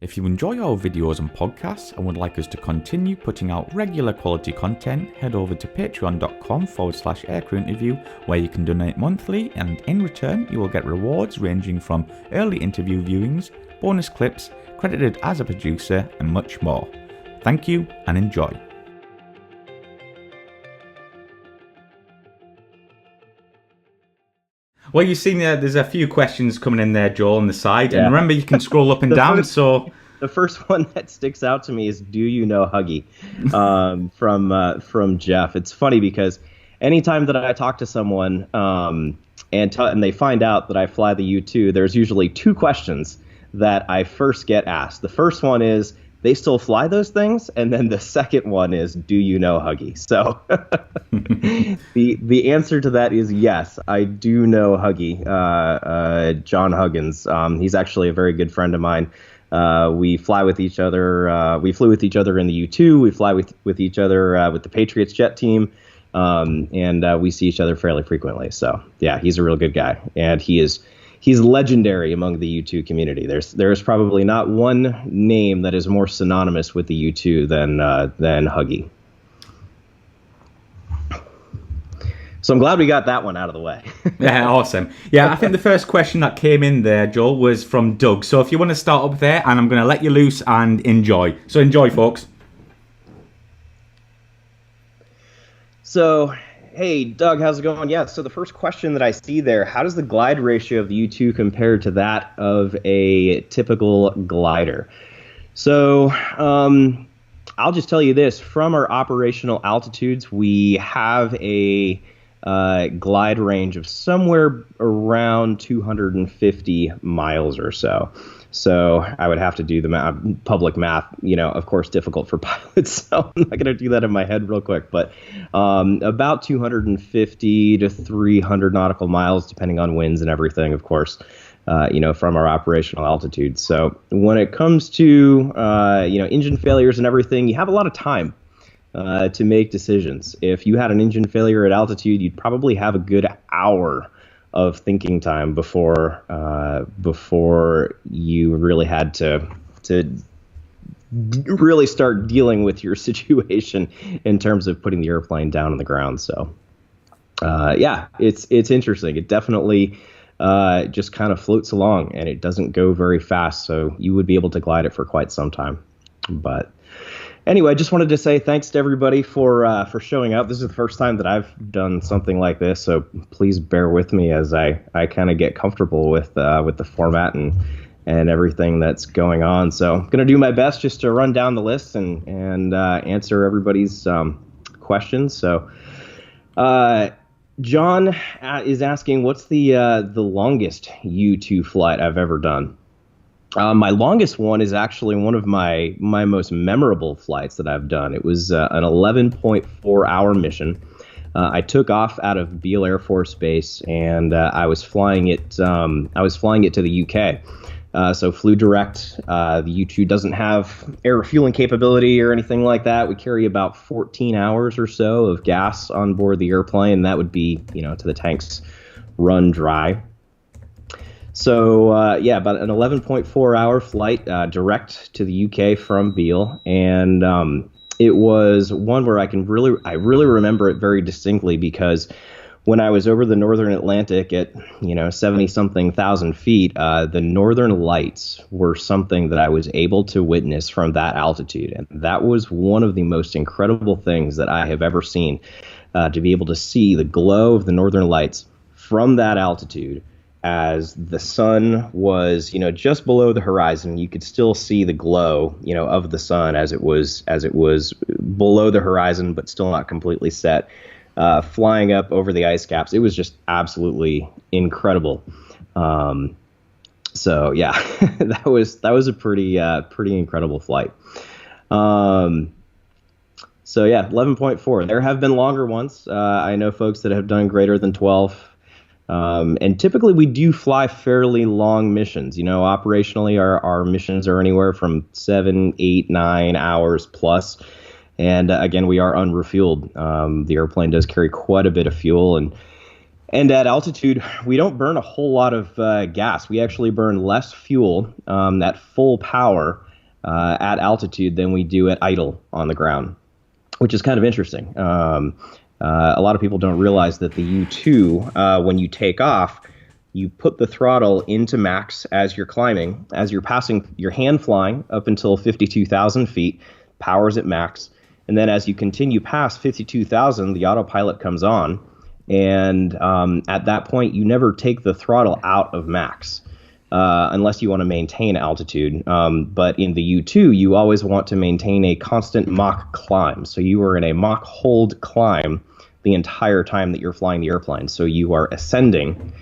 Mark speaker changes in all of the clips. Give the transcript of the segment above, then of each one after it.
Speaker 1: If you enjoy our videos and podcasts and would like us to continue putting out regular quality content, head over to patreon.com/aircrewinterview, where you can donate monthly, and in return you will get rewards ranging from early interview viewings, bonus clips, credited as a producer, and much more. Thank you and enjoy. Well, you've seen there's a few questions coming in there, Joel, on the side. Yeah. And remember, you can scroll up and down. The
Speaker 2: first one that sticks out to me is, do you know Huggy? From Jeff. It's funny because anytime that I talk to someone and they find out that I fly the U-2, there's usually two questions that I first get asked. The first one is, they still fly those things? And then the second one is, do you know Huggy? So the answer to that is yes, I do know Huggy, John Huggins. He's actually a very good friend of mine. We fly with each other. We flew with each other in the U-2. We fly with each other with the Patriots jet team. And we see each other fairly frequently. So yeah, he's a real good guy. And he's legendary among the U-2 community. There's probably not one name that is more synonymous with the U-2 than Huggy. So I'm glad we got that one out of the way.
Speaker 1: Yeah, awesome. Yeah, I think the first question that came in there, Joel, was from Doug. So if you want to start up there, and I'm going to let you loose and enjoy. So enjoy, folks.
Speaker 2: So, hey, Doug, how's it going? Yeah, so the first question that I see there, how does the glide ratio of the U-2 compare to that of a typical glider? So I'll just tell you this. From our operational altitudes, we have a glide range of somewhere around 250 miles or so. So I would have to do the public math, of course, difficult for pilots. So I'm not going to do that in my head real quick, but about 250 to 300 nautical miles, depending on winds and everything, of course, from our operational altitude. So when it comes to, engine failures and everything, you have a lot of time to make decisions. If you had an engine failure at altitude, you'd probably have a good hour of thinking time before you really had to really start dealing with your situation in terms of putting the airplane down on the ground. So yeah, it's interesting. It definitely just kind of floats along, and it doesn't go very fast, so you would be able to glide it for quite some time. But anyway, I just wanted to say thanks to everybody for showing up. This is the first time that I've done something like this, so please bear with me as I kind of get comfortable with the format and everything that's going on. So I'm going to do my best just to run down the list and answer everybody's questions. So John is asking, what's the longest U-2 flight I've ever done? My longest one is actually one of my most memorable flights that I've done. It was an 11.4-hour mission. I took off out of Beale Air Force Base, and I was flying it to the UK. So flew direct. The U-2 doesn't have air refueling capability or anything like that. We carry about 14 hours or so of gas on board the airplane. That would be, to the tanks run dry. So, yeah, about an 11.4-hour flight direct to the UK from Beale. And it was one where I really remember it very distinctly, because when I was over the Northern Atlantic at, 70-something thousand feet, the Northern Lights were something that I was able to witness from that altitude. And that was one of the most incredible things that I have ever seen, to be able to see the glow of the Northern Lights from that altitude. As the sun was, just below the horizon, you could still see the glow, of the sun as it was below the horizon, but still not completely set, flying up over the ice caps. It was just absolutely incredible. So yeah, that was a pretty incredible flight. So yeah, 11.4. There have been longer ones. I know folks that have done greater than 12. And typically we do fly fairly long missions. Operationally our missions are anywhere from 7, 8, 9 hours plus. And again, we are unrefueled. The airplane does carry quite a bit of fuel, and at altitude we don't burn a whole lot of gas. We actually burn less fuel at full power at altitude than we do at idle on the ground, which is kind of interesting. A lot of people don't realize that the U-2, when you take off, you put the throttle into max as you're climbing, as you're passing your hand flying up until 52,000 feet, power's at max. And then as you continue past 52,000, the autopilot comes on. And at that point, you never take the throttle out of max unless you want to maintain altitude. But in the U-2, you always want to maintain a constant Mach climb. So you are in a Mach hold climb the entire time that you're flying the airplane. So you are ascending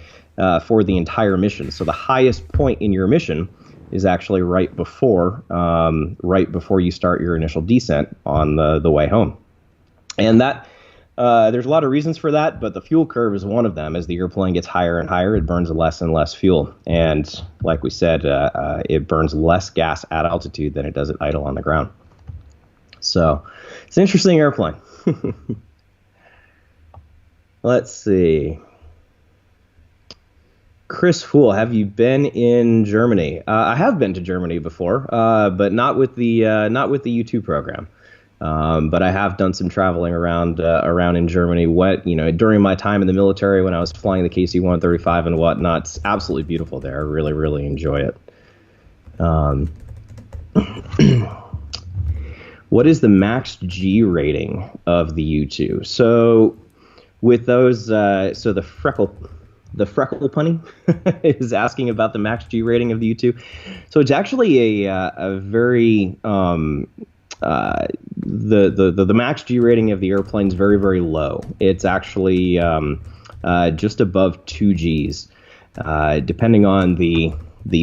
Speaker 2: for the entire mission. So the highest point in your mission is actually right before you start your initial descent on the way home. And that there's a lot of reasons for that, but the fuel curve is one of them. As the airplane gets higher and higher, it burns less and less fuel. And like we said, it burns less gas at altitude than it does at idle on the ground. So it's an interesting airplane. Let's see. Chris Fool, have you been in Germany? I have been to Germany before, but not with the U-2 program. But I have done some traveling around in Germany. During my time in the military when I was flying the KC-135 and whatnot, it's absolutely beautiful there. I really, really enjoy it. What is the max G rating of the U-2? So with those, the freckle punny is asking about the max G rating of the U-2. So it's actually a very the max G rating of the airplane is very, very low. It's actually just above 2 Gs, depending on the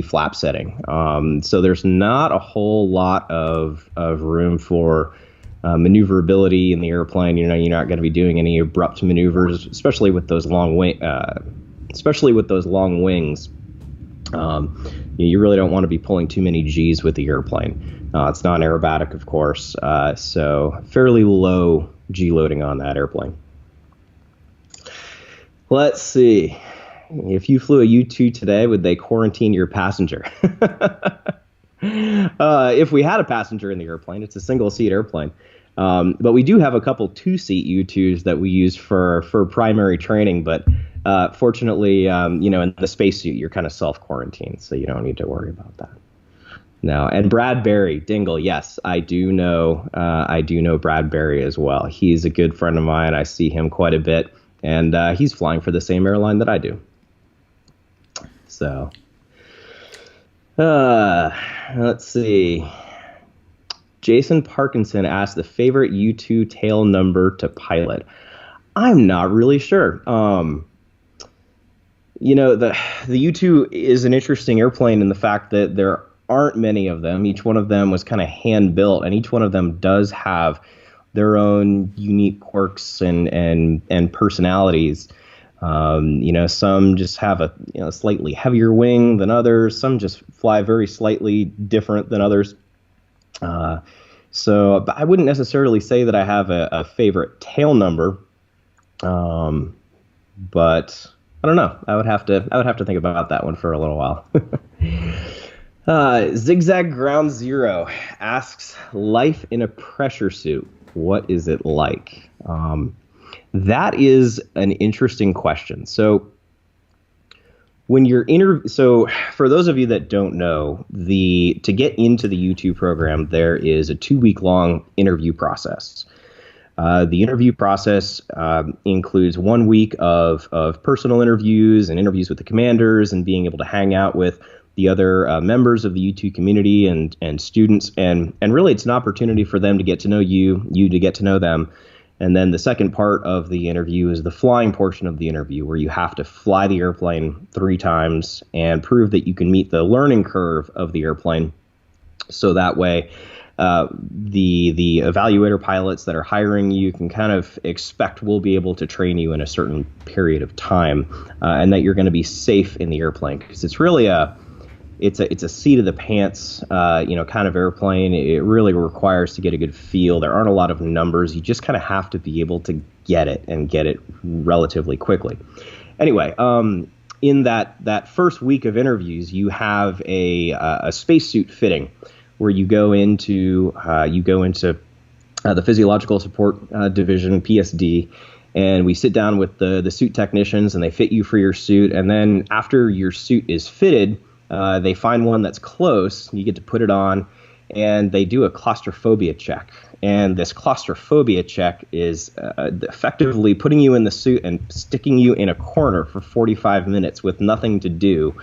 Speaker 2: flap setting. So there's not a whole lot of room for maneuverability in the airplane. You're not going to be doing any abrupt maneuvers, especially with those long wings. You really don't want to be pulling too many Gs with the airplane. It's non-aerobatic, of course, so fairly low G loading on that airplane. Let's see. If you flew a U-2 today, would they quarantine your passenger? If we had a passenger in the airplane, it's a single-seat airplane. But we do have a couple 2-seat U-2s that we use for primary training, but fortunately, in the spacesuit, you're kind of self-quarantined, so you don't need to worry about that. No, and Brad Berry, Dingle, yes, I do know Brad Berry as well. He's a good friend of mine. I see him quite a bit, and he's flying for the same airline that I do. So, let's see. Jason Parkinson asked the favorite U-2 tail number to pilot. I'm not really sure. The U-2 is an interesting airplane in the fact that there aren't many of them. Each one of them was kind of hand built, and each one of them does have their own unique quirks and personalities. Some just have a slightly heavier wing than others. Some just fly very slightly different than others. So I wouldn't necessarily say that I have a favorite tail number. But I don't know. I would have to think about that one for a little while. Zigzag Ground Zero asks, life in a pressure suit, what is it like? That is an interesting question. So when you're so for those of you that don't know, to get into the U-2 program, there is a 2-week long interview process. The interview process includes 1 week of personal interviews and interviews with the commanders and being able to hang out with the other members of the U-2 community and students. And really, it's an opportunity for them to get to know you to get to know them. And then the second part of the interview is the flying portion of the interview, where you have to fly the airplane 3 times and prove that you can meet the learning curve of the airplane. So that way, the evaluator pilots that are hiring you can kind of expect we'll be able to train you in a certain period of time, and that you're going to be safe in the airplane, because it's really it's a seat of the pants, kind of airplane. It really requires to get a good feel. There aren't a lot of numbers. You just kind of have to be able to get it relatively quickly. Anyway, in that first week of interviews, you have a spacesuit fitting, where you go into the physiological support division, PSD, and we sit down with the suit technicians, and they fit you for your suit. And then after your suit is fitted, they find one that's close. You get to put it on, and they do a claustrophobia check. And this claustrophobia check is effectively putting you in the suit and sticking you in a corner for 45 minutes with nothing to do.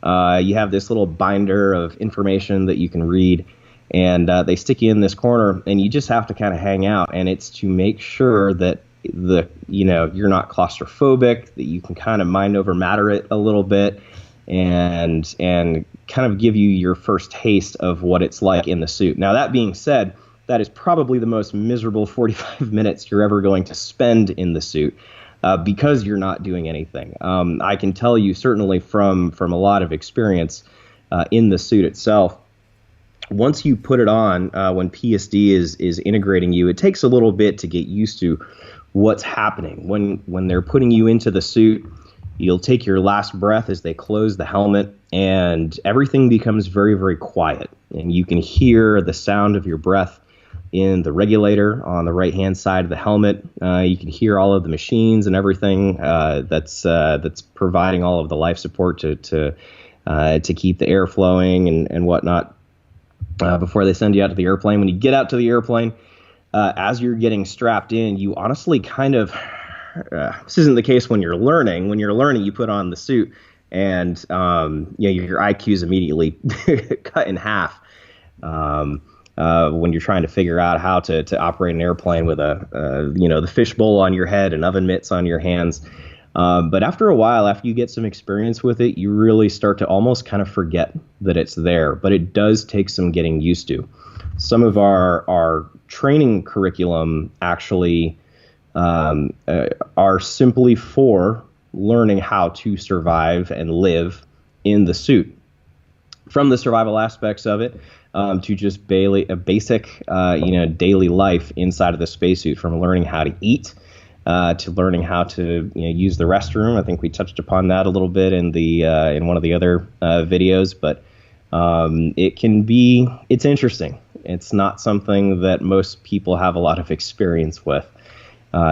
Speaker 2: You have this little binder of information that you can read, and they stick you in this corner, and you just have to kind of hang out. And it's to make sure that you're not claustrophobic, that you can kind of mind over matter it a little bit, and kind of give you your first taste of what it's like in the suit. Now, that being said, that is probably the most miserable 45 minutes you're ever going to spend in the suit, because you're not doing anything. I can tell you certainly from a lot of experience in the suit itself, once you put it on, when PSD is integrating you, it takes a little bit to get used to what's happening. When they're putting you into the suit, you'll take your last breath as they close the helmet, and everything becomes very, very quiet. And you can hear the sound of your breath in the regulator on the right-hand side of the helmet. You can hear all of the machines and everything that's providing all of the life support to keep the air flowing and whatnot before they send you out to the airplane. When you get out to the airplane, as you're getting strapped in, you honestly kind of this isn't the case when you're learning. When you're learning, you put on the suit, and your IQ is immediately cut in half. When you're trying to figure out how to operate an airplane with the fishbowl on your head and oven mitts on your hands. But after a while, after you get some experience with it, you really start to almost kind of forget that it's there. But it does take some getting used to. Some of our training curriculum actually are simply for learning how to survive and live in the suit. From the survival aspects of it, to just basic daily life inside of the spacesuit, from learning how to eat to learning how to use the restroom. I think we touched upon that a little bit in one of the other videos, but it's interesting. It's not something that most people have a lot of experience with.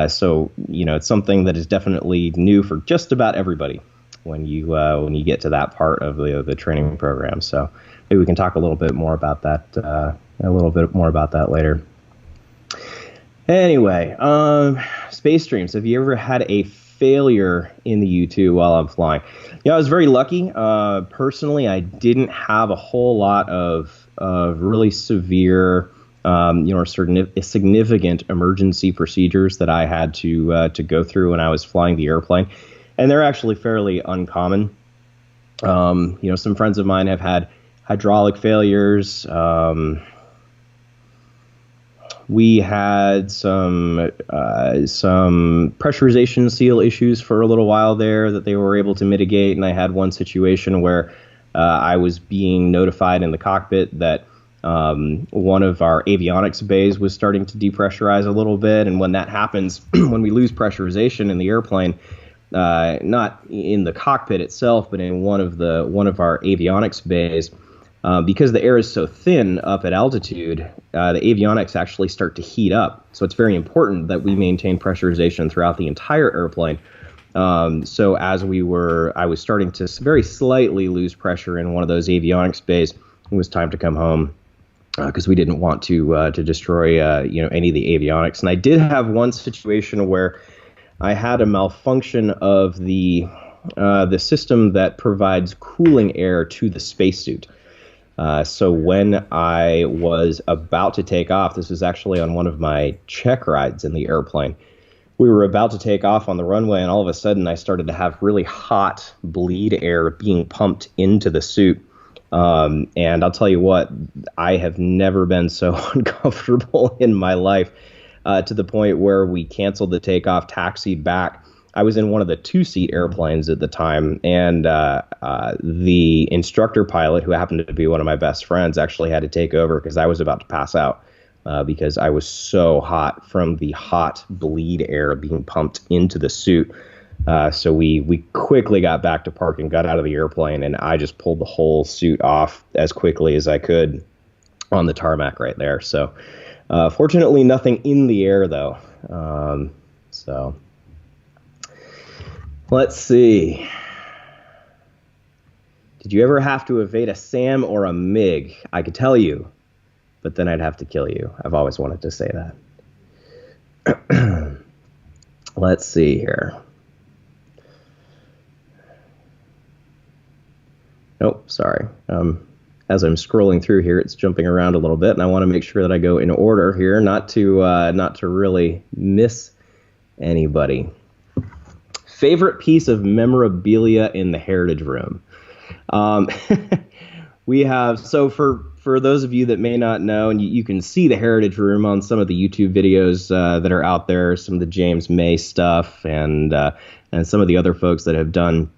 Speaker 2: So it's something that is definitely new for just about everybody when you get to that part of the training program. So maybe we can talk a little bit more about that later. Anyway, space streams. Have you ever had a failure in the U-2 while I'm flying? I was very lucky. Personally, I didn't have a whole lot of really severe, significant emergency procedures that I had to go through when I was flying the airplane, and they're actually fairly uncommon. Some friends of mine have had hydraulic failures. We had some pressurization seal issues for a little while there that they were able to mitigate, and I had one situation where I was being notified in the cockpit that one of our avionics bays was starting to depressurize a little bit, and when that happens, when we lose pressurization in the airplane, not in the cockpit itself, but in one of our avionics bays, because the air is so thin up at altitude, the avionics actually start to heat up. So it's very important that we maintain pressurization throughout the entire airplane. So as I was starting to very slightly lose pressure in one of those avionics bays. It was time to come home because we didn't want to destroy any of the avionics. And I did have one situation where I had a malfunction of the system that provides cooling air to the spacesuit. So when I was about to take off, this was actually on one of my check rides in the airplane. We were about to take off on the runway, and all of a sudden I started to have really hot bleed air being pumped into the suit. And I'll tell you what, I have never been so uncomfortable in my life, to the point where we canceled the takeoff, taxied back. I was in one of the two-seat airplanes at the time, and the instructor pilot, who happened to be one of my best friends, actually had to take over because I was about to pass out because I was so hot from the hot bleed air being pumped into the suit. So we quickly got back to park and got out of the airplane, and I just pulled the whole suit off as quickly as I could. on the tarmac right there. So fortunately, nothing in the air though. So let's see. Did you ever have to evade a SAM or a MiG? I could tell you, but then I'd have to kill you. I've always wanted to say that. Let's see here. Oh, sorry. As I'm scrolling through here, it's jumping around a little bit, and I want to make sure that I go in order here, not to really miss anybody. Favorite piece of memorabilia in the Heritage Room. We have, so for those of you that may not know, and you can see the Heritage Room on some of the YouTube videos that are out there, some of the James May stuff, and some of the other folks that have done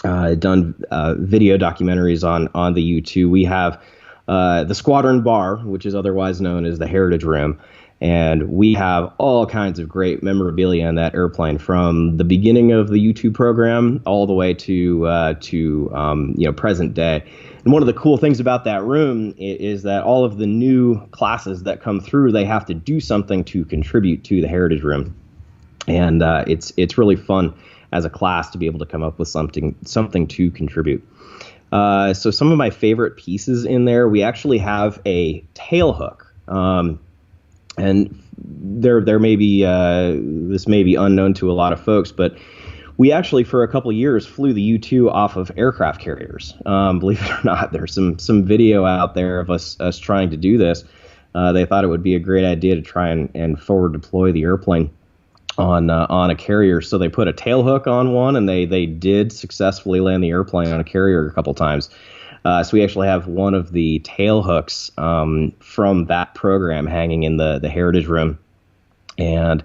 Speaker 2: video documentaries on the U-2. We have the Squadron Bar, which is otherwise known as the Heritage Room. And we have all kinds of great memorabilia in that airplane, from the beginning of the U-2 program all the way to present day. And one of the cool things about that room is that all of the new classes that come through, they have to do something to contribute to the Heritage Room, and it's really fun as a class to be able to come up with something to contribute. So some of my favorite pieces in there, we actually have a tail hook. And there may be this may be unknown to a lot of folks, but we actually for a couple of years flew the U-2 off of aircraft carriers. Believe it or not, there's some video out there of us trying to do this. They thought it would be a great idea to try and forward deploy the airplane on a carrier. So they put a tail hook on one, and they did successfully land the airplane on a carrier a couple times. So we actually have one of the tail hooks from that program hanging in the Heritage Room. And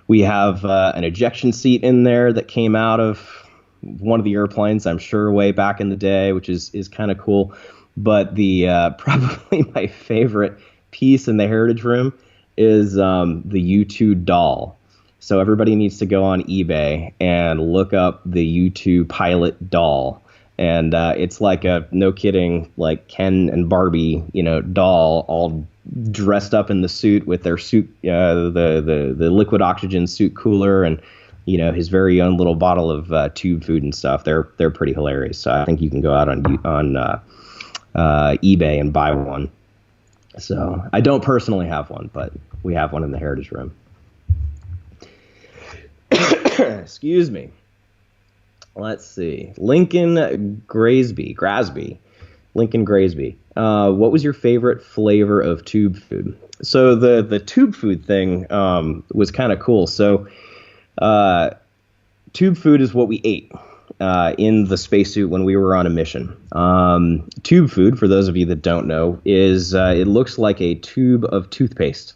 Speaker 2: we have an ejection seat in there that came out of one of the airplanes, I'm sure, way back in the day, which is kind of cool. But the probably my favorite piece in the Heritage Room is the U-2 doll. So everybody needs to go on eBay and look up the U-2 pilot doll. And it's like a, no kidding, like Ken and Barbie, doll, all dressed up in the suit with their suit, the liquid oxygen suit cooler, and his very own little bottle of tube food and stuff. They're pretty hilarious. So I think you can go out on eBay and buy one. So I don't personally have one, but we have one in the Heritage Room. Excuse me. Let's see. Lincoln Grasby. What was your favorite flavor of tube food? So the tube food thing was kind of cool. So tube food is what we ate in the spacesuit when we were on a mission. Tube food, for those of you that don't know, is it looks like a tube of toothpaste.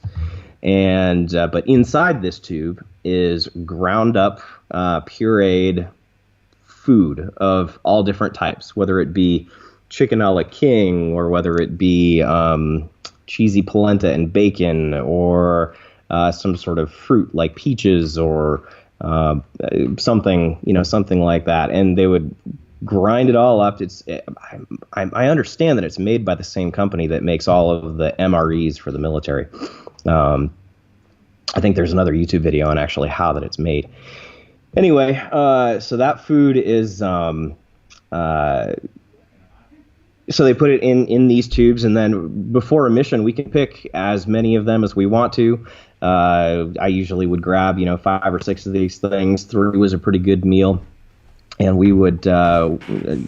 Speaker 2: And but inside this tube is ground up, pureed food of all different types, whether it be chicken a la king, or whether it be cheesy polenta and bacon, or some sort of fruit like peaches, or something like that. And they would grind it all up. I understand that it's made by the same company that makes all of the MREs for the military. I think there's another YouTube video on actually how that it's made. Anyway, so that food is, so they put it in these tubes, and then before a mission, we can pick as many of them as we want to. I usually would grab, 5 or 6 of these things. 3 was a pretty good meal. And we would,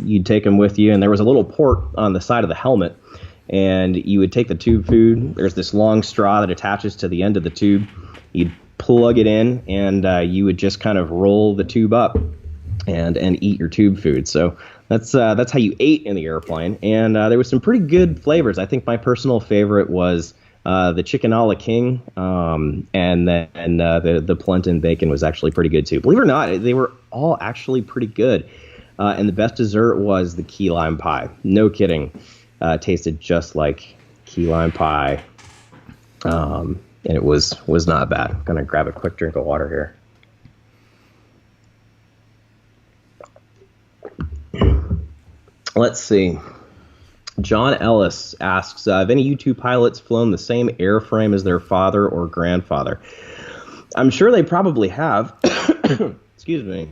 Speaker 2: you'd take them with you, and there was a little port on the side of the helmet, and you would take the tube food. There's this long straw that attaches to the end of the tube. You'd plug it in, and you would just kind of roll the tube up and eat your tube food. So that's how you ate in the airplane. And there was some pretty good flavors. I think my personal favorite was the chicken a la king, and then the polenta and bacon was actually pretty good too. Believe it or not, they were all actually pretty good. And the best dessert was the key lime pie. No kidding. Tasted just like key lime pie. And it was not bad. I'm going to grab a quick drink of water here. Let's see. John Ellis asks, have any U-2 pilots flown the same airframe as their father or grandfather? I'm sure they probably have. Excuse me.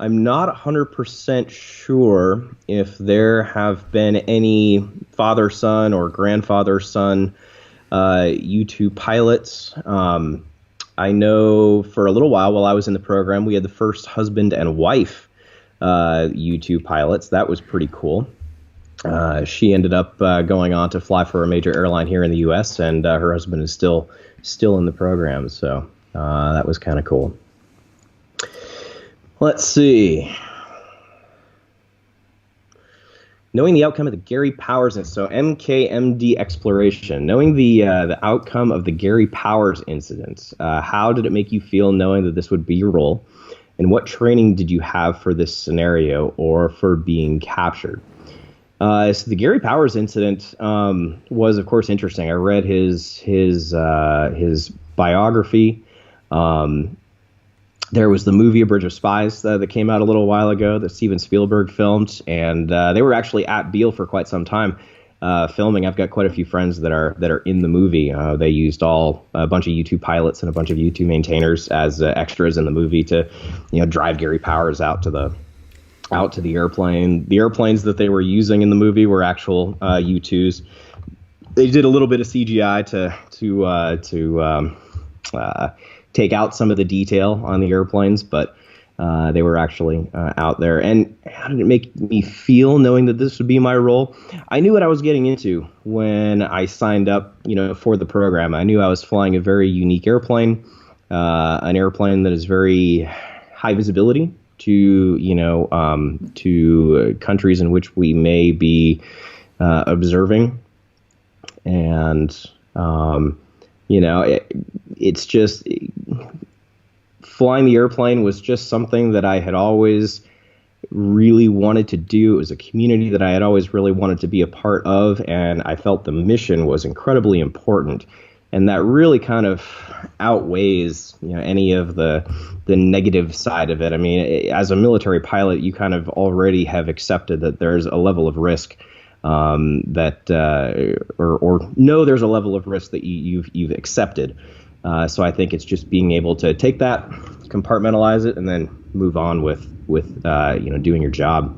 Speaker 2: I'm not 100% sure if there have been any father-son or grandfather-son U-2 pilots. I know for a little while I was in the program, we had the first husband and wife U-2 pilots. That was pretty cool. She ended up going on to fly for a major airline here in the U.S., and her husband is still in the program. So that was kind of cool. Let's see. Knowing the outcome of the Gary Powers incident, so MKMD exploration. Knowing the outcome of the Gary Powers incident, how did it make you feel knowing that this would be your role, and what training did you have for this scenario or for being captured? So the Gary Powers incident was, of course, interesting. I read his biography. There was the movie A Bridge of Spies that came out a little while ago that Steven Spielberg filmed, and they were actually at Beale for quite some time filming. I've got quite a few friends that are in the movie. They used a bunch of U-2 pilots and a bunch of U-2 maintainers as extras in the movie to, drive Gary Powers out to the airplane. The airplanes that they were using in the movie were actual U-2s. They did a little bit of CGI to take out some of the detail on the airplanes, but they were actually out there. And how did it make me feel knowing that this would be my role? I knew what I was getting into when I signed up, for the program. I knew I was flying a very unique airplane, an airplane that is very high visibility to countries in which we may be observing, and it's just flying the airplane was just something that I had always really wanted to do. It was a community that I had always really wanted to be a part of, and I felt the mission was incredibly important. And that really kind of outweighs, any of the negative side of it. I mean, as a military pilot, you kind of already have accepted that there's a level of risk or know there's a level of risk that you've accepted. So I think it's just being able to take that, compartmentalize it, and then move on with doing your job.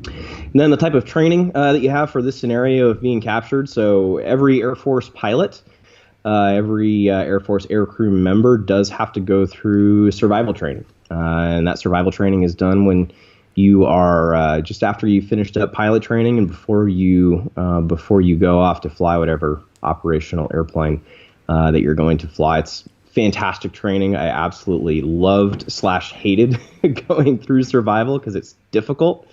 Speaker 2: And then the type of training that you have for this scenario of being captured. So every Air Force pilot, every Air Force aircrew member does have to go through survival training. And that survival training is done when you are just after you finished up pilot training and before you go off to fly whatever operational airplane that you're going to fly. It's fantastic training. I absolutely loved / hated going through survival because it's difficult.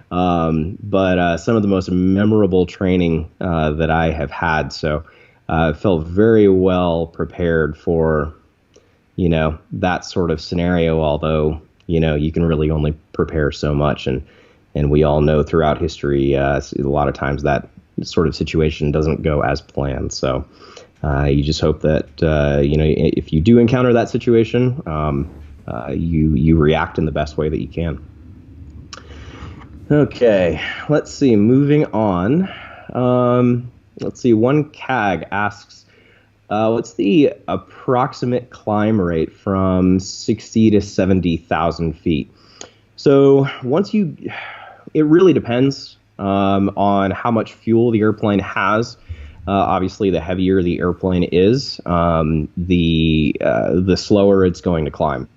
Speaker 2: But some of the most memorable training that I have had. So I felt very well prepared for, that sort of scenario, although, you can really only prepare so much. And we all know throughout history, a lot of times that sort of situation doesn't go as planned. So you just hope that, if you do encounter that situation, you react in the best way that you can. Okay, let's see. Moving on. Let's see. One CAG asks, what's the approximate climb rate from 60 to 70,000 feet? So it really depends on how much fuel the airplane has. Obviously, the heavier the airplane is, the slower it's going to climb.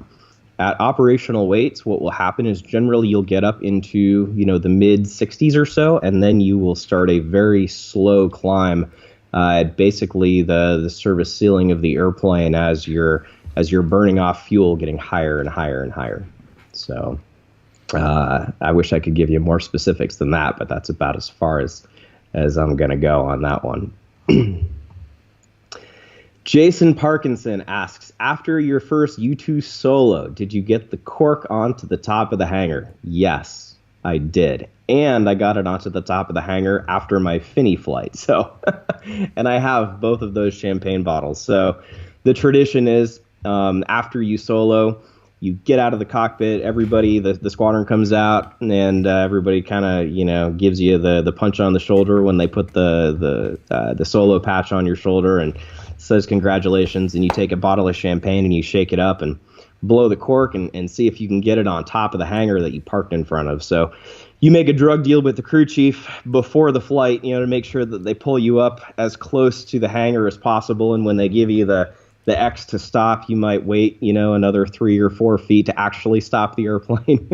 Speaker 2: At operational weights, what will happen is generally you'll get up into, the mid 60s or so, and then you will start a very slow climb at basically the service ceiling of the airplane as you're burning off fuel, getting higher and higher and higher. So I wish I could give you more specifics than that, but that's about as far as I'm going to go on that one. Jason Parkinson asks, after your first U-2 solo, did you get the cork onto the top of the hangar? Yes, I did. And I got it onto the top of the hangar after my Finney flight. So, and I have both of those champagne bottles. So the tradition is after you solo, You get out of the cockpit, everybody, the squadron comes out, and everybody kind of, gives you the punch on the shoulder when they put the solo patch on your shoulder and says congratulations, and you take a bottle of champagne and you shake it up and blow the cork and see if you can get it on top of the hangar that you parked in front of. So you make a drug deal with the crew chief before the flight, to make sure that they pull you up as close to the hangar as possible, and when they give you the X to stop, you might wait, another 3 or 4 feet to actually stop the airplane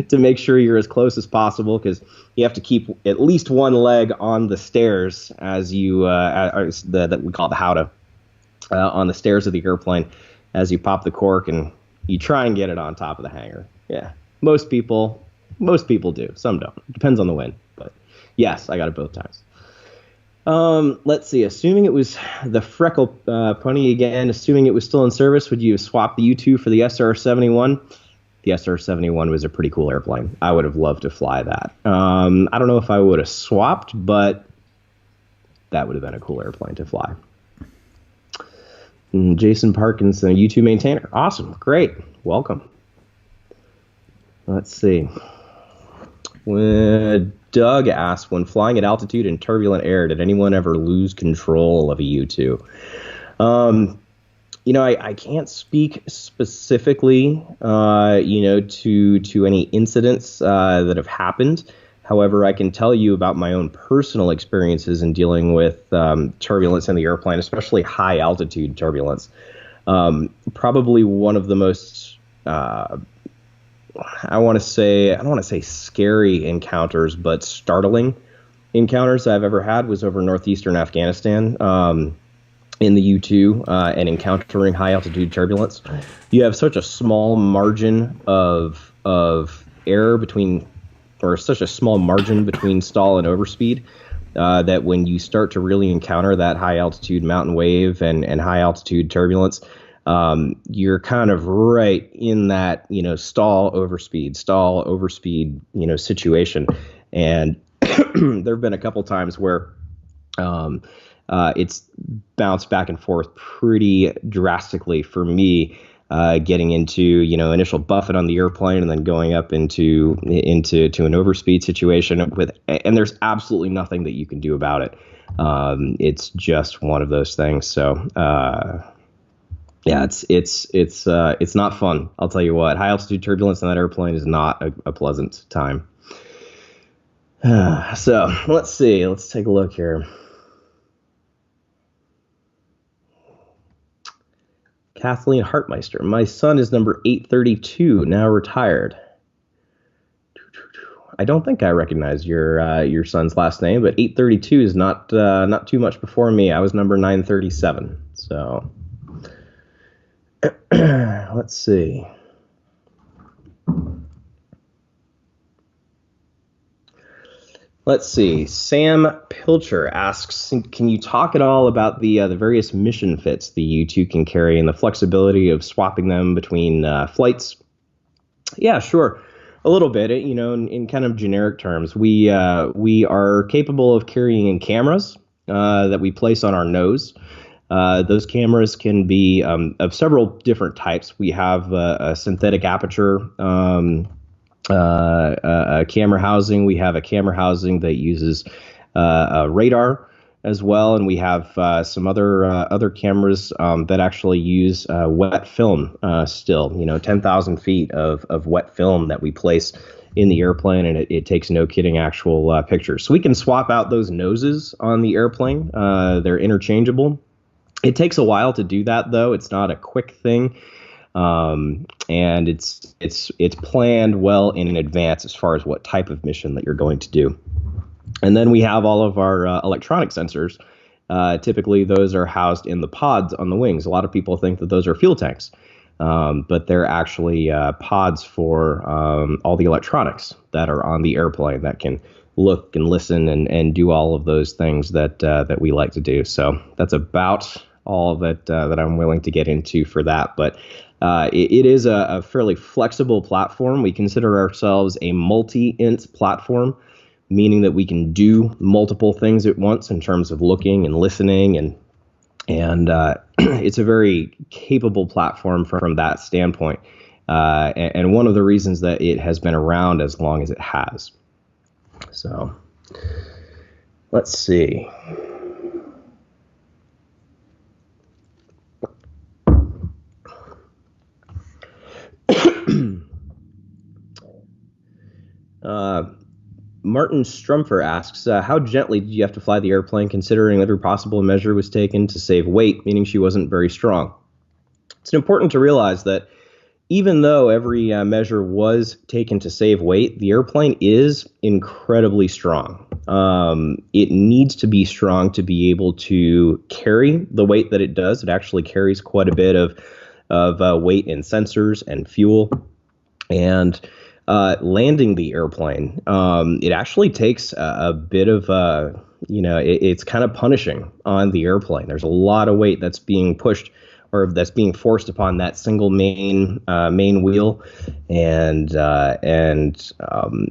Speaker 2: to make sure you're as close as possible, because you have to keep at least one leg on the stairs as you, that we call the howdah, on the stairs of the airplane as you pop the cork, and you try and get it on top of the hangar. Yeah, most people do. Some don't. Depends on the wind. But yes, I got it both times. Let's see. Assuming it was the Freckle Pony again, assuming it was still in service, would you have swapped the U-2 for the SR-71? The SR-71 was a pretty cool airplane. I would have loved to fly that. I don't know if I would have swapped, but that would have been a cool airplane to fly. Jason Parkinson, U-2 maintainer. Awesome. Great. Welcome. Let's see. Doug asks, when flying at altitude in turbulent air, did anyone ever lose control of a U-2? I can't speak specifically, to any incidents that have happened. However, I can tell you about my own personal experiences in dealing with turbulence in the airplane, especially high altitude turbulence. Probably one of the most I don't want to say scary encounters, but startling encounters I've ever had was over northeastern Afghanistan in the U-2 and encountering high altitude turbulence. You have such a small margin of air between, or such a small margin between stall and overspeed that when you start to really encounter that high altitude mountain wave and high altitude turbulence, you're kind of right in that, stall overspeed, situation. And there have been a couple times where it's bounced back and forth pretty drastically for me, getting into, initial buffet on the airplane and then going up into an overspeed situation and there's absolutely nothing that you can do about it. It's just one of those things. So, yeah, it's not fun. I'll tell you what, high altitude turbulence on that airplane is not a pleasant time. So let's see. Let's take a look here. Kathleen Hartmeister. My son is number 832, now retired. I don't think I recognize your son's last name, but 832 is not too much before me. I was number 937. So let's see. Let's see. Sam Pilcher asks, can you talk at all about the various mission fits the U-2 can carry and the flexibility of swapping them between flights? Yeah, sure. A little bit, in kind of generic terms. We are capable of carrying cameras that we place on our nose. Those cameras can be of several different types. We have a synthetic aperture a camera housing. We have a camera housing that uses a radar as well, and we have some other cameras that actually use wet film still. 10,000 feet of wet film that we place in the airplane, and it takes, no kidding, actual pictures. So we can swap out those noses on the airplane. They're interchangeable. It takes a while to do that, though. It's not a quick thing. And it's planned well in advance as far as what type of mission that you're going to do. And then we have all of our electronic sensors. Typically, those are housed in the pods on the wings. A lot of people think that those are fuel tanks, but they're actually pods for all the electronics that are on the airplane that can look and listen and do all of those things that we like to do. So that's about all that I'm willing to get into for that. But it is a fairly flexible platform. We consider ourselves a multi-int platform, meaning that we can do multiple things at once in terms of looking and listening, and it's a very capable platform from that standpoint. and one of the reasons that it has been around as long as it has. So let's see. Martin Strumpfer asks, how gently did you have to fly the airplane considering every possible measure was taken to save weight, meaning she wasn't very strong? It's important to realize that even though every measure was taken to save weight, the airplane is incredibly strong. It needs to be strong to be able to carry the weight that it does. It actually carries quite a bit of weight in sensors and fuel. And landing the airplane, it actually takes a bit of, it's kind of punishing on the airplane. There's a lot of weight that's being pushed or that's being forced upon that single main wheel, and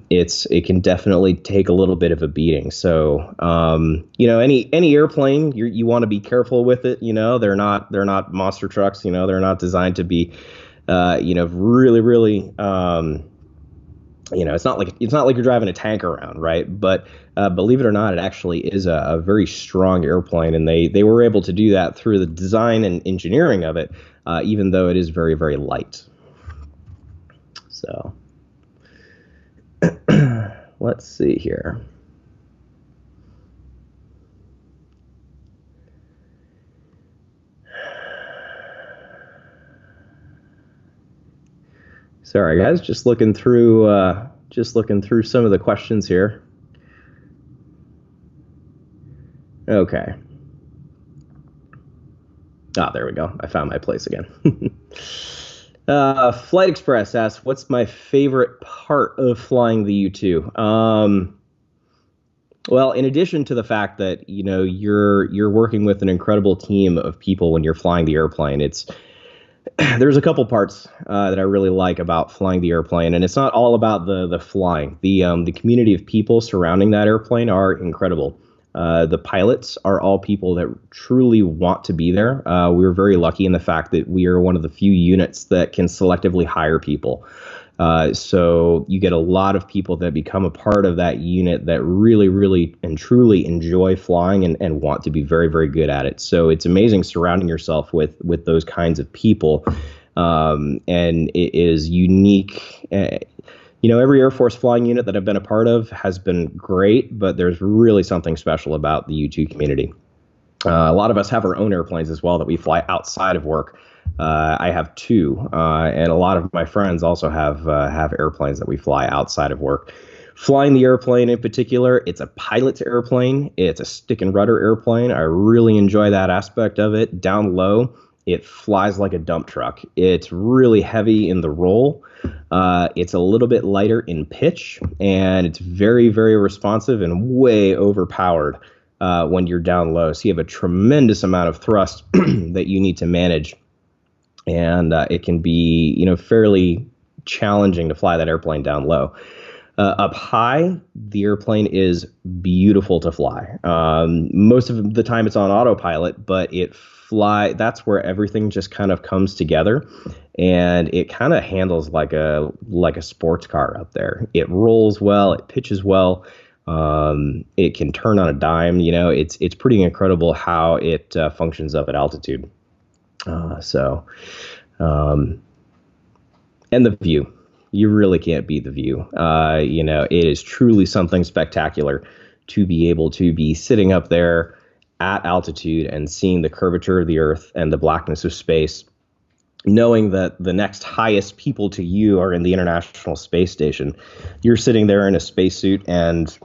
Speaker 2: it can definitely take a little bit of a beating. So any airplane, you want to be careful with it. They're not monster trucks. They're not designed to be really. It's not like you're driving a tank around, right? But believe it or not, it actually is a very strong airplane, and they were able to do that through the design and engineering of it, even though it is very, very light. So let's see here. Sorry, guys, just looking through some of the questions here. Okay. There we go. I found my place again. Flight Express asks, "What's my favorite part of flying the U-2?" Well, in addition to the fact that you're working with an incredible team of people when you're flying the airplane, there's a couple parts that I really like about flying the airplane, and it's not all about the flying. The community of people surrounding that airplane are incredible. The pilots are all people that truly want to be there. We're very lucky in the fact that we are one of the few units that can selectively hire people. So you get a lot of people that become a part of that unit that really, really and truly enjoy flying and want to be very, very good at it. So it's amazing surrounding yourself with those kinds of people. And it is unique. Every Air Force flying unit that I've been a part of has been great, but there's really something special about the U-2 community. A lot of us have our own airplanes as well that we fly outside of work. I have two, and a lot of my friends also have airplanes that we fly outside of work. Flying the airplane in particular, it's a pilot's airplane. It's a stick and rudder airplane. I really enjoy that aspect of it. Down low, it flies like a dump truck. It's really heavy in the roll. It's a little bit lighter in pitch, and it's very, very responsive and way overpowered when you're down low. So you have a tremendous amount of thrust that you need to manage. And it can be, fairly challenging to fly that airplane down low. Up high, the airplane is beautiful to fly. Most of the time it's on autopilot, but that's where everything just kind of comes together, and it kind of handles like a sports car up there. It rolls well, it pitches well. It can turn on a dime. It's pretty incredible how it functions up at altitude. And the view, you really can't beat the view. It is truly something spectacular to be able to be sitting up there at altitude and seeing the curvature of the earth and the blackness of space, knowing that the next highest people to you are in the International Space Station. You're sitting there in a spacesuit, and,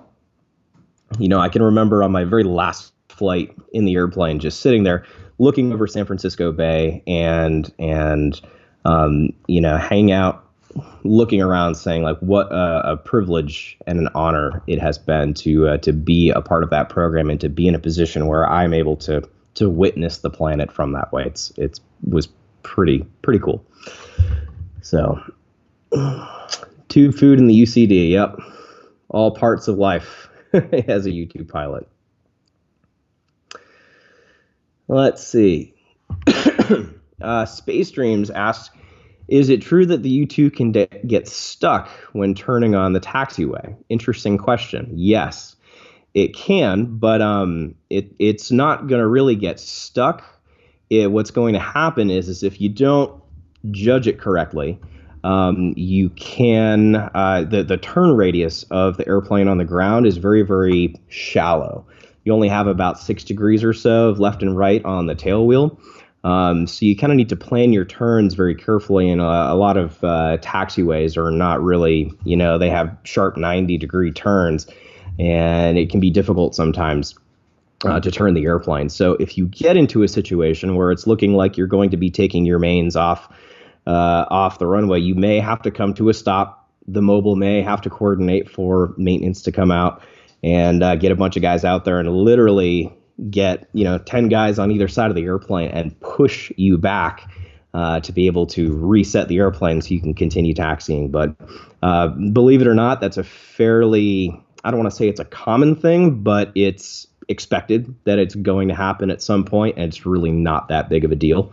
Speaker 2: I can remember on my very last flight in the airplane, just sitting there looking over San Francisco Bay and hanging out, looking around, saying like, what a privilege and an honor it has been to be a part of that program and to be in a position where I'm able to witness the planet from that way. It was pretty cool. So, tube food in the UCD. Yep, all parts of life as a U-2 pilot. Let's see. Space Dreams asks, Is it true that the U-2 can get stuck when turning on the taxiway? Interesting question. Yes, it can, but it's not going to really get stuck. What's going to happen is if you don't judge it correctly, you can the turn radius of the airplane on the ground is very, very shallow. You only have about 6 degrees or so of left and right on the tail wheel. So you kind of need to plan your turns very carefully, and a lot of taxiways are not really, they have sharp 90-degree turns, and it can be difficult sometimes to turn the airplane. So if you get into a situation where it's looking like you're going to be taking your mains off the runway, you may have to come to a stop. The mobile may have to coordinate for maintenance to come out and get a bunch of guys out there and literally get 10 guys on either side of the airplane and push you back to be able to reset the airplane so you can continue taxiing. But believe it or not, that's a fairly, I don't want to say it's a common thing, but it's expected that it's going to happen at some point, and it's really not that big of a deal.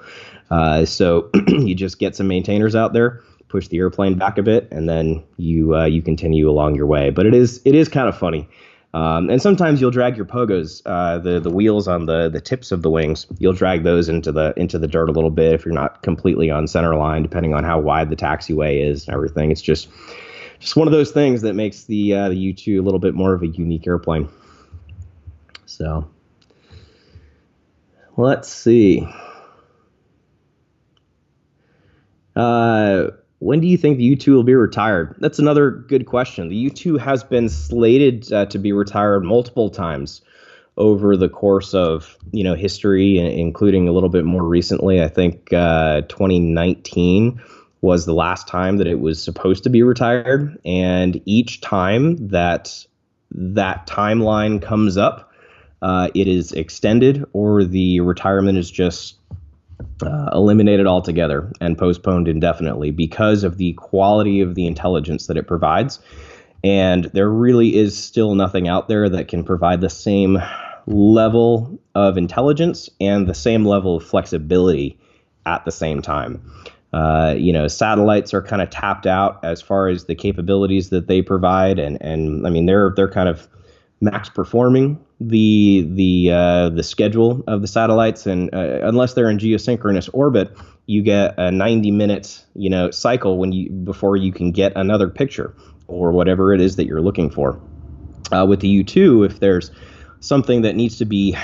Speaker 2: So you just get some maintainers out there, push the airplane back a bit, and then you continue along your way. But it is kind of funny. And sometimes you'll drag your pogos, the wheels on the tips of the wings. You'll drag those into the dirt a little bit if you're not completely on center line, depending on how wide the taxiway is and everything. It's just one of those things that makes the U-2 a little bit more of a unique airplane. So let's see. When do you think the U-2 will be retired? That's another good question. The U-2 has been slated to be retired multiple times over the course of history, including a little bit more recently. I think 2019 was the last time that it was supposed to be retired, and each time that timeline comes up, it is extended or the retirement is just eliminated altogether and postponed indefinitely because of the quality of the intelligence that it provides. And there really is still nothing out there that can provide the same level of intelligence and the same level of flexibility at the same time. Satellites are kind of tapped out as far as the capabilities that they provide, and I mean they're kind of max performing the schedule of the satellites, and unless they're in geosynchronous orbit, you get a 90-minute cycle before you can get another picture or whatever it is that you're looking for. With the U-2, if there's something that needs to be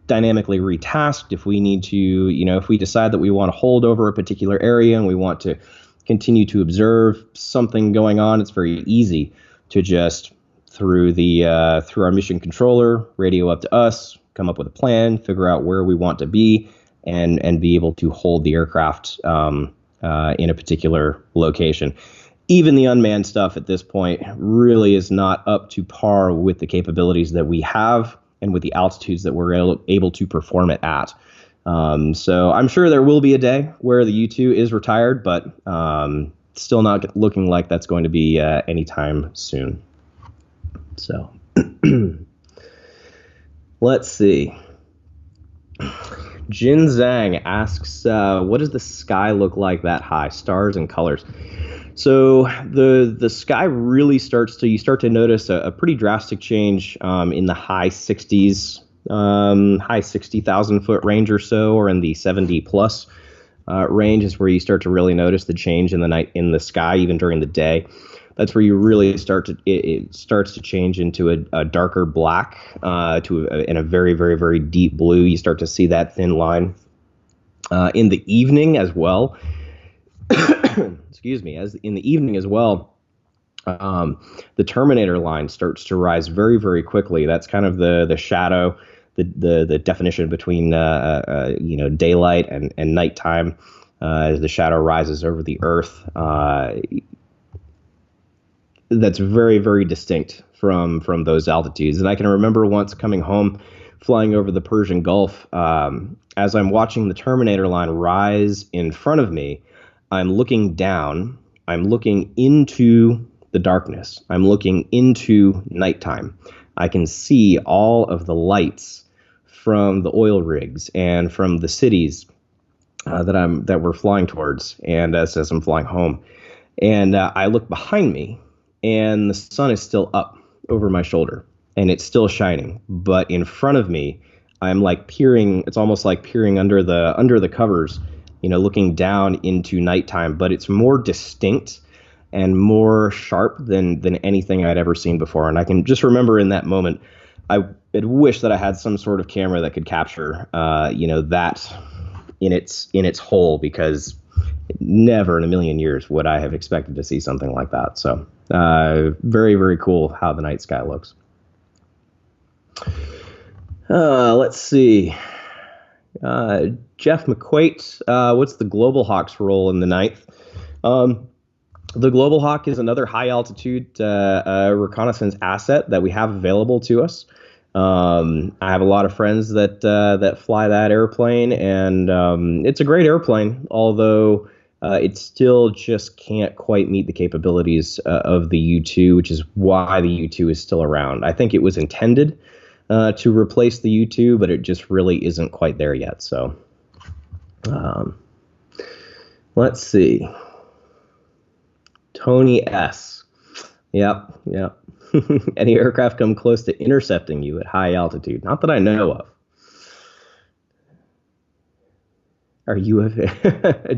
Speaker 2: dynamically retasked, if we need to, if we decide that we want to hold over a particular area and we want to continue to observe something going on, it's very easy to just through our mission controller, radio up to us, come up with a plan, figure out where we want to be, and be able to hold the aircraft in a particular location. Even the unmanned stuff at this point really is not up to par with the capabilities that we have and with the altitudes that we're able to perform it at. So I'm sure there will be a day where the U-2 is retired, but still not looking like that's going to be anytime soon. So let's see. Jin Zhang asks, what does the sky look like that high? Stars and colors. So the sky really you start to notice a pretty drastic change in the high 60s, high 60,000 foot range or so, or in the 70 plus range is where you start to really notice the change in the night in the sky, even during the day. That's where you really it starts to change into a darker black in a very, very, very deep blue. You start to see that thin line in the evening as well. Excuse me. As in the evening as well, the Terminator line starts to rise very, very quickly. That's kind of the shadow, the definition between daylight and nighttime as the shadow rises over the Earth. That's very, very distinct from those altitudes. And I can remember once coming home, flying over the Persian Gulf, as I'm watching the Terminator line rise in front of me, I'm looking down, I'm looking into the darkness, I'm looking into nighttime. I can see all of the lights from the oil rigs and from the cities that we're flying towards, and as I'm flying home, and I look behind me, and the sun is still up over my shoulder, and it's still shining, but in front of me, I'm like peering. It's almost like peering under the covers, looking down into nighttime, but it's more distinct and more sharp than anything I'd ever seen before. And I can just remember in that moment, I had wished that I had some sort of camera that could capture, that in its whole, because never in a million years would I have expected to see something like that. So very, very cool how the night sky looks. Let's see. Jeff McQuate, what's the Global Hawk's role in the ninth? The Global Hawk is another high altitude reconnaissance asset that we have available to us. I have a lot of friends that fly that airplane, and it's a great airplane, although it still just can't quite meet the capabilities of the U-2, which is why the U-2 is still around. I think it was intended to replace the U-2, but it just really isn't quite there yet. So let's see. Tony S. Yep. Any aircraft come close to intercepting you at high altitude? Not that I know of. Are you a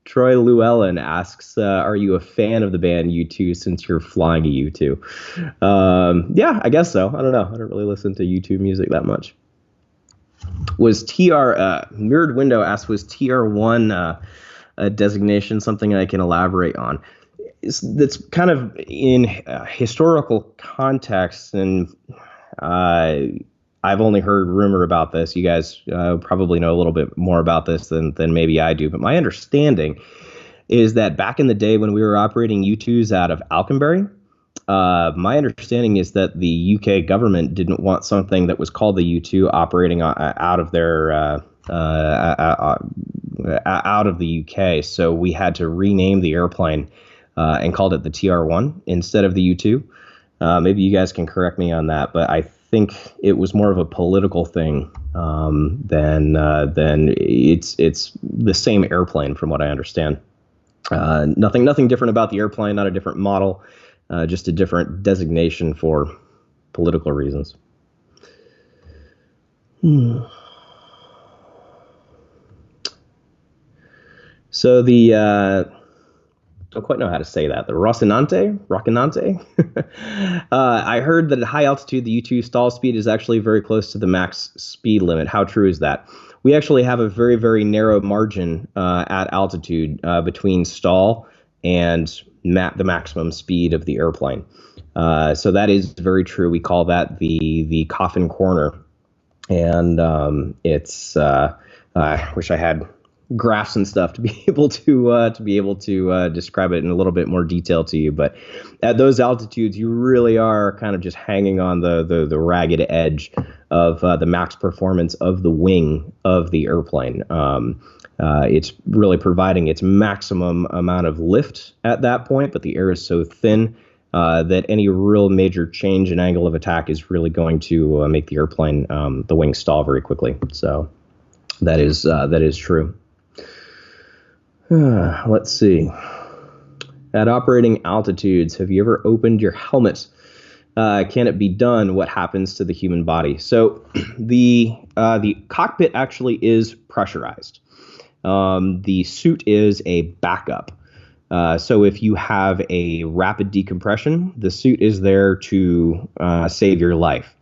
Speaker 2: Troy Llewellyn asks, are you a fan of the band U2 since you're flying a U2? Yeah, I guess so. I don't know. I don't really listen to U2 music that much. Was Mirrored Window asks, was TR1 a designation something I can elaborate on? That's kind of in historical context, and I've only heard rumor about this. You guys probably know a little bit more about this than maybe I do, but my understanding is that back in the day when we were operating U-2s out of Alconbury, my understanding is that the UK government didn't want something that was called the U-2 operating out of their out of the UK, so we had to rename the airplane and called it the TR1 instead of the U2. Maybe you guys can correct me on that, but I think it was more of a political thing than it's the same airplane from what I understand. Nothing different about the airplane, not a different model, just a different designation for political reasons. So the don't quite know how to say that. The Rocinante? I heard that at high altitude, the U-2 stall speed is actually very close to the max speed limit. How true is that? We actually have a very, very narrow margin at altitude between stall and the maximum speed of the airplane. So that is very true. We call that the coffin corner. And it's I wish I had graphs and stuff to be able to describe it in a little bit more detail to you, but at those altitudes you really are kind of just hanging on the ragged edge of the max performance of the wing of the airplane. It's really providing its maximum amount of lift at that point, but the air is so thin that any real major change in angle of attack is really going to make the airplane, the wing, stall very quickly. So that is true. Let's see. At operating altitudes, have you ever opened your helmet? Can it be done? What happens to the human body? So the cockpit actually is pressurized. The suit is a backup. So if you have a rapid decompression, the suit is there to save your life.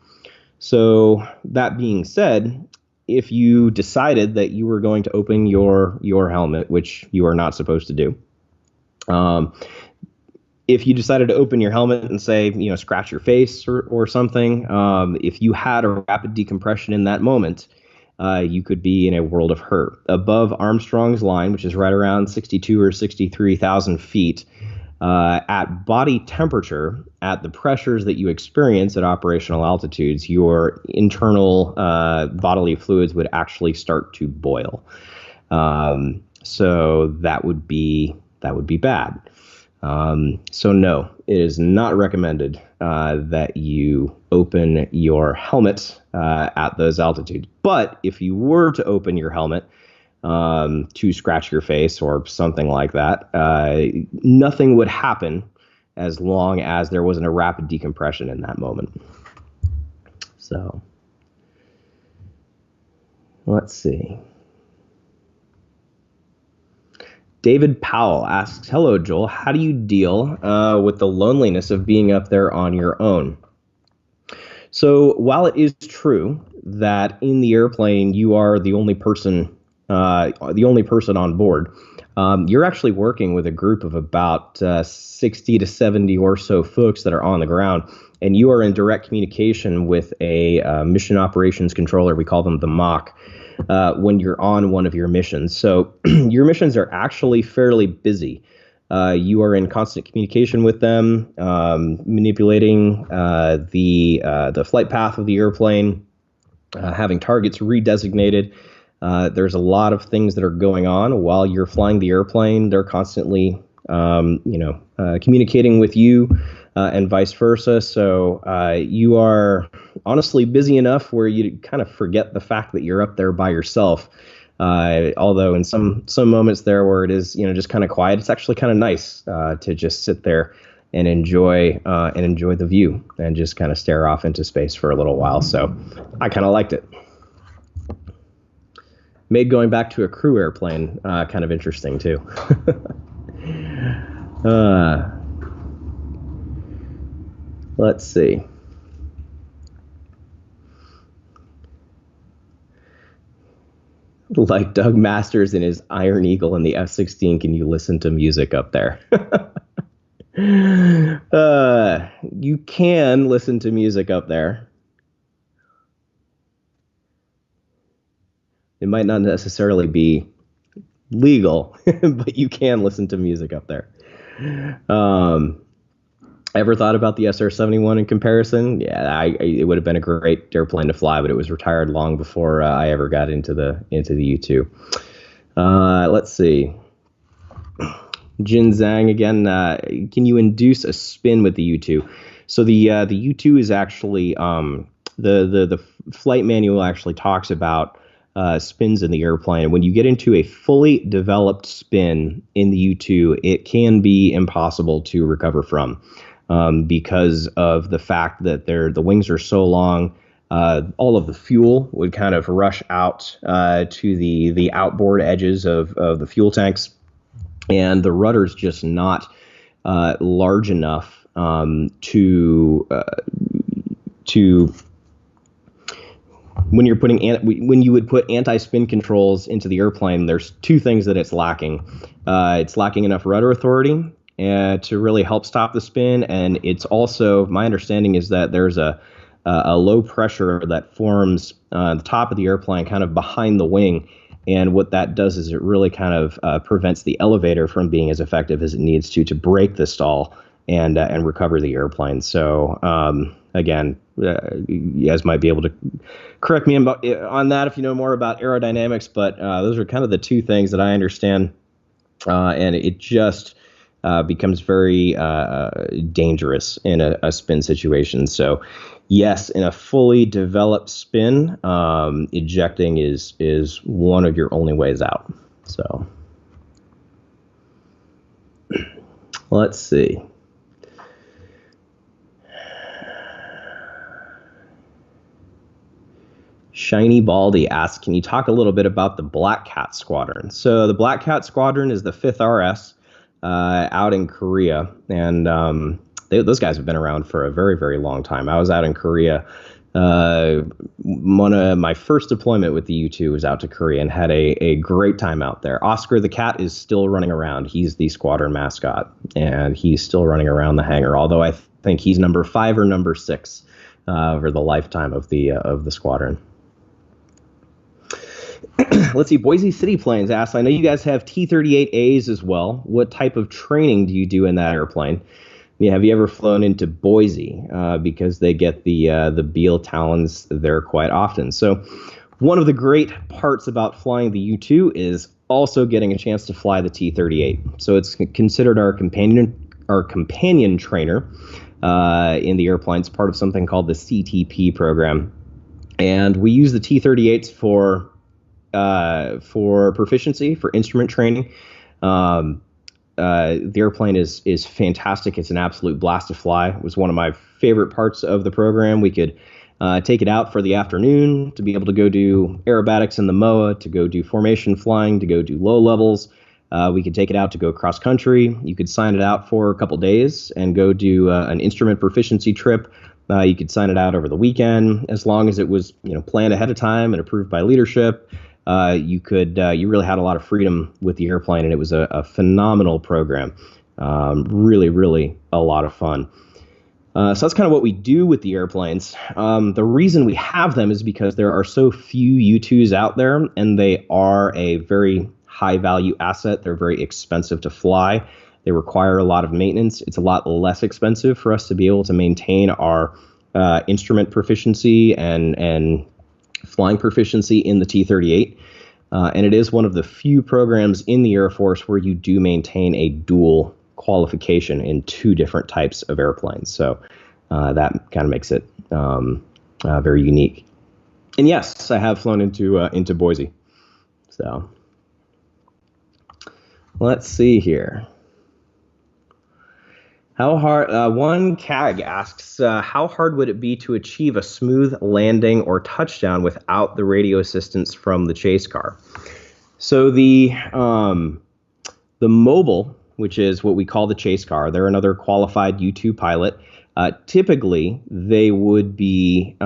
Speaker 2: So that being said, if you decided that you were going to open your helmet, which you are not supposed to do, if you decided to open your helmet and say, scratch your face or something, if you had a rapid decompression in that moment, you could be in a world of hurt. Above Armstrong's line, which is right around 62 or 63,000 feet, at body temperature, at the pressures that you experience at operational altitudes, your internal bodily fluids would actually start to boil. So that would be bad. So no, it is not recommended that you open your helmet at those altitudes. But if you were to open your helmet, to scratch your face or something like that. Nothing would happen as long as there wasn't a rapid decompression in that moment. So let's see. David Powell asks, hello, Joel. How do you deal with the loneliness of being up there on your own? So while it is true that in the airplane you are the only person on board, you're actually working with a group of about 60 to 70 or so folks that are on the ground, and you are in direct communication with a mission operations controller. We call them the MOC. When you're on one of your missions. So your missions are actually fairly busy. You are in constant communication with them, manipulating the flight path of the airplane, having targets redesignated. There's a lot of things that are going on while you're flying the airplane. They're constantly, communicating with you, and vice versa. So you are honestly busy enough where you kind of forget the fact that you're up there by yourself. Although in some moments there where it is, just kind of quiet, it's actually kind of nice to just sit there and enjoy the view and just kind of stare off into space for a little while. So I kind of liked it. Made going back to a crew airplane kind of interesting too. Let's see. Like Doug Masters and his Iron Eagle in the F-16, can you listen to music up there? You can listen to music up there. It might not necessarily be legal, but you can listen to music up there. Ever thought about the SR-71 in comparison? Yeah, it would have been a great airplane to fly, but it was retired long before I ever got into the U-2. Let's see. Jin Zhang again. Can you induce a spin with the U-2? So the U-2 is actually the flight manual actually talks about spins in the airplane. When you get into a fully developed spin in the U-2, it can be impossible to recover from. Because of the fact that the wings are so long, all of the fuel would kind of rush out to the outboard edges of the fuel tanks, and the rudder's just not large enough to when you would put anti-spin controls into the airplane. There's two things that it's lacking. It's lacking enough rudder authority to really help stop the spin, and it's also, my understanding is that there's a low pressure that forms the top of the airplane kind of behind the wing, and what that does is it really kind of prevents the elevator from being as effective as it needs to break the stall and recover the airplane. So again, you guys might be able to correct me on that if you know more about aerodynamics, but those are kind of the two things that I understand, and it just becomes very dangerous in a spin situation. So yes, in a fully developed spin, ejecting is one of your only ways out. So let's see. Shiny Baldy asks, can you talk a little bit about the Black Cat Squadron? So the Black Cat Squadron is the 5th RS out in Korea, and those guys have been around for a very, very long time. I was out in Korea. One of my first deployment with the U-2 was out to Korea and had a great time out there. Oscar the Cat is still running around. He's the squadron mascot, and he's still running around the hangar, although I think he's number 5 or number 6 over the lifetime of the squadron. Let's see. Boise City Planes asks, I know you guys have T-38As as well. What type of training do you do in that airplane? Yeah, have you ever flown into Boise? Because they get the Beale Talons there quite often. So one of the great parts about flying the U-2 is also getting a chance to fly the T-38. So it's considered our companion trainer in the airplane. It's part of something called the CTP program. And we use the T-38s for for proficiency, for instrument training. The airplane is fantastic. It's an absolute blast to fly. It was one of my favorite parts of the program. We could take it out for the afternoon to be able to go do aerobatics in the MOA, to go do formation flying, to go do low levels. We could take it out to go cross country. You could sign it out for a couple days and go do an instrument proficiency trip. You could sign it out over the weekend as long as it was planned ahead of time and approved by leadership. You really had a lot of freedom with the airplane, and it was a phenomenal program. Really, really a lot of fun. So that's kind of what we do with the airplanes. The reason we have them is because there are so few U-2s out there, and they are a very high value asset. They're very expensive to fly. They require a lot of maintenance. It's a lot less expensive for us to be able to maintain our instrument proficiency and flying proficiency in the T-38. And it is one of the few programs in the Air Force where you do maintain a dual qualification in two different types of airplanes. So that kind of makes it very unique. And yes, I have flown into Boise. So let's see here. How hard? One CAG asks, how hard would it be to achieve a smooth landing or touchdown without the radio assistance from the chase car? So the mobile, which is what we call the chase car, they're another qualified U-2 pilot. Typically, they would be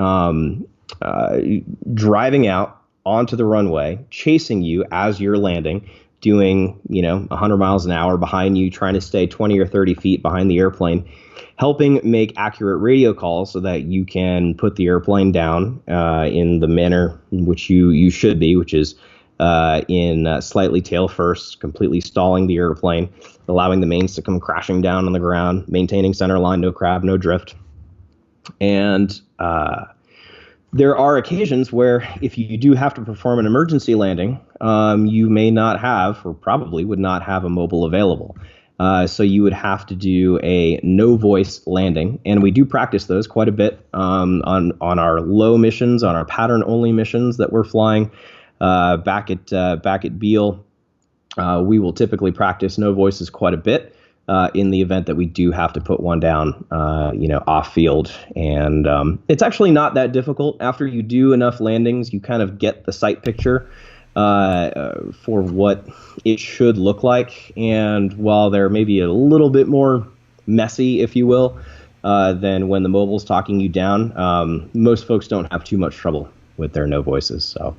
Speaker 2: driving out onto the runway, chasing you as you're landing, doing 100 miles an hour behind you, trying to stay 20 or 30 feet behind the airplane, helping make accurate radio calls so that you can put the airplane down in the manner in which you should be, which is in slightly tail first, completely stalling the airplane, allowing the mains to come crashing down on the ground, maintaining center line, no crab, no drift. And there are occasions where if you do have to perform an emergency landing, you may not have, or probably would not have, a mobile available. So you would have to do a no-voice landing, and we do practice those quite a bit on our low missions, on our pattern-only missions that we're flying back at Beale. We will typically practice no voices quite a bit. In the event that we do have to put one down, off field. And it's actually not that difficult. After you do enough landings, you kind of get the sight picture for what it should look like. And while they're maybe a little bit more messy, if you will, than when the mobile's talking you down, most folks don't have too much trouble with their no voices.
Speaker 1: So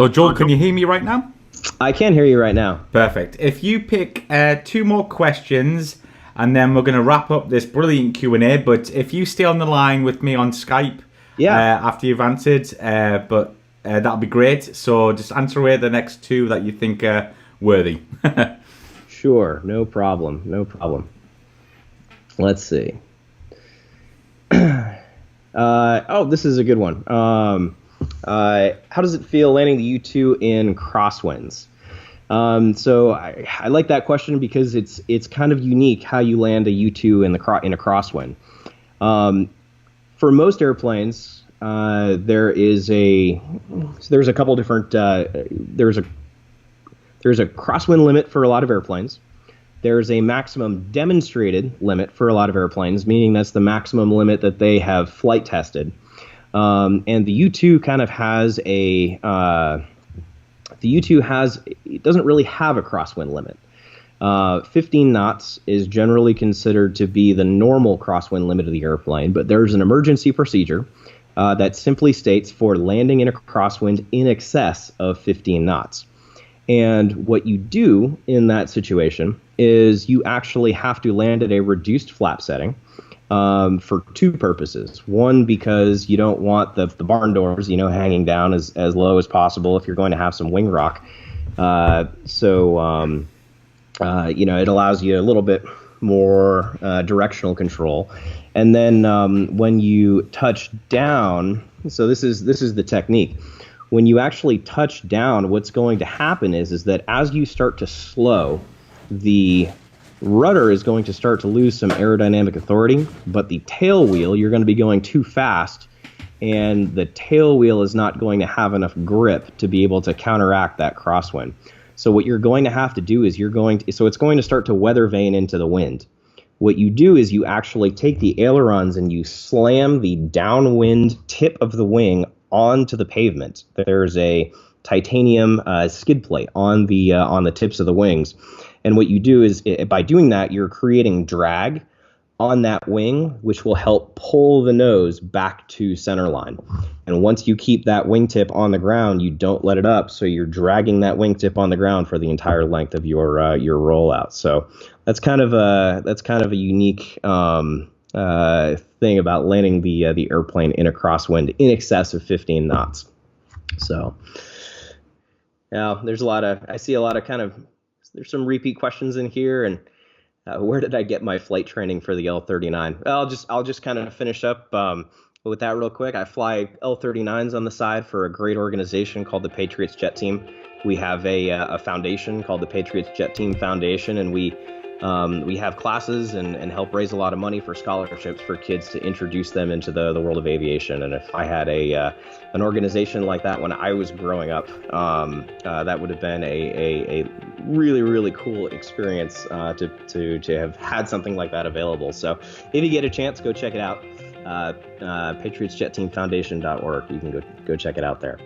Speaker 1: Joel, can you hear me right now?
Speaker 2: I can hear you right now.
Speaker 1: Perfect. If you pick 2 more questions, and then we're going to wrap up this brilliant Q&A. But if you stay on the line with me on Skype after you've answered, that'll be great. So just answer away the next 2 that you think are worthy.
Speaker 2: Sure, no problem. Let's see. This is a good one. How does it feel landing the U-2 in crosswinds? So I like that question because it's kind of unique how you land a U-2 in a crosswind. For most airplanes, there's a couple different there's a crosswind limit for a lot of airplanes. There's a maximum demonstrated limit for a lot of airplanes, meaning that's the maximum limit that they have flight tested. And the U-2 kind of has it doesn't really have a crosswind limit. 15 knots is generally considered to be the normal crosswind limit of the airplane, but there's an emergency procedure that simply states for landing in a crosswind in excess of 15 knots. And what you do in that situation is you actually have to land at a reduced flap setting. For 2 purposes. One, because you don't want the barn doors, hanging down as low as possible if you're going to have some wing rock. It allows you a little bit more directional control. And then when you touch down, so this is the technique. When you actually touch down, what's going to happen is that as you start to slow, the rudder is going to start to lose some aerodynamic authority, but the tail wheel, you're going to be going too fast, and the tail wheel is not going to have enough grip to be able to counteract that crosswind. So what you're going to have to do is it's going to start to weather vane into the wind. What you do is you actually take the ailerons and you slam the downwind tip of the wing onto the pavement. There's a titanium skid plate on the tips of the wings. And what you do is, by doing that, you're creating drag on that wing, which will help pull the nose back to center line. And once you keep that wingtip on the ground, you don't let it up, so you're dragging that wingtip on the ground for the entire length of your rollout. So that's kind of a unique thing about landing the airplane in a crosswind in excess of 15 knots. So now there's some repeat questions in here, and where did I get my flight training for the L-39? I'll just kind of finish up with that real quick. I fly L-39s on the side for a great organization called the Patriots Jet Team. We have a foundation called the Patriots Jet Team Foundation, and we have classes and help raise a lot of money for scholarships for kids to introduce them into the world of aviation. And if I had an organization like that when I was growing up, that would have been a really, really cool experience to have had something like that available. So if you get a chance, go check it out. PatriotsJetTeamFoundation.org. You can go check it out there.